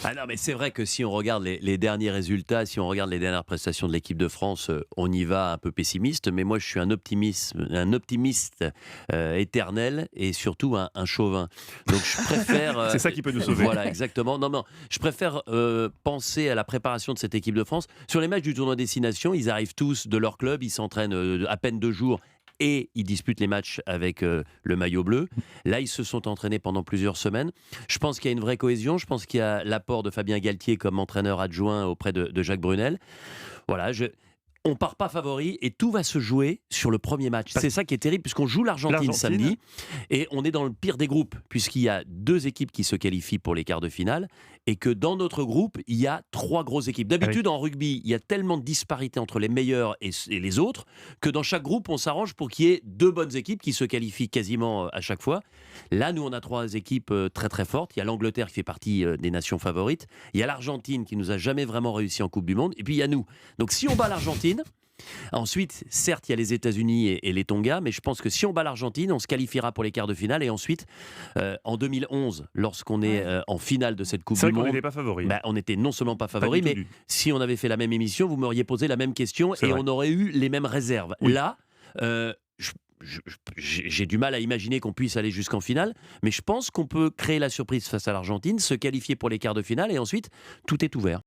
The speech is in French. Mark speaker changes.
Speaker 1: Ah non, mais c'est vrai que si on regarde les derniers résultats, si on regarde les dernières prestations de l'équipe de France, on y va un peu pessimiste. Mais moi, je suis un optimiste éternel et surtout un chauvin. Donc, je préfère.
Speaker 2: C'est ça qui peut nous sauver.
Speaker 1: Voilà, exactement. Non, non, je préfère penser à la préparation de cette équipe de France. Sur les matchs du tournoi Destination, ils arrivent tous de leur club, ils s'entraînent à peine 2 jours et ils disputent les matchs avec le maillot bleu. Là, ils se sont entraînés pendant plusieurs semaines. Je pense qu'il y a une vraie cohésion. Je pense qu'il y a l'apport de Fabien Galtier comme entraîneur adjoint auprès de Jacques Brunel. Voilà, on part pas favori et tout va se jouer sur le premier match. C'est ça qui est terrible puisqu'on joue l'Argentine samedi et on est dans le pire des groupes puisqu'il y a 2 équipes qui se qualifient pour les quarts de finale et que dans notre groupe, il y a 3 grosses équipes. D'habitude, en rugby, il y a tellement de disparité entre les meilleurs et les autres que dans chaque groupe, on s'arrange pour qu'il y ait 2 bonnes équipes qui se qualifient quasiment à chaque fois. Là, nous, on a 3 équipes très très fortes. Il y a l'Angleterre qui fait partie des nations favorites. Il y a l'Argentine qui nous a jamais vraiment réussi en Coupe du Monde. Et puis, il y a nous. Donc, si on bat l'Argentine, ensuite, certes, il y a les États-Unis et les Tonga, mais je pense que si on bat l'Argentine, on se qualifiera pour les quarts de finale. Et ensuite, en 2011, lorsqu'on est en finale de cette Coupe
Speaker 2: C'est
Speaker 1: du
Speaker 2: vrai qu'on
Speaker 1: Monde,
Speaker 2: n'était pas favori.
Speaker 1: on était non seulement pas favori, mais si on avait fait la même émission, vous m'auriez posé la même question et
Speaker 2: Vrai.
Speaker 1: on aurait eu les mêmes réserves.
Speaker 2: Oui.
Speaker 1: Là, j'ai du mal à imaginer qu'on puisse aller jusqu'en finale, mais je pense qu'on peut créer la surprise face à l'Argentine, se qualifier pour les quarts de finale et ensuite, tout est ouvert.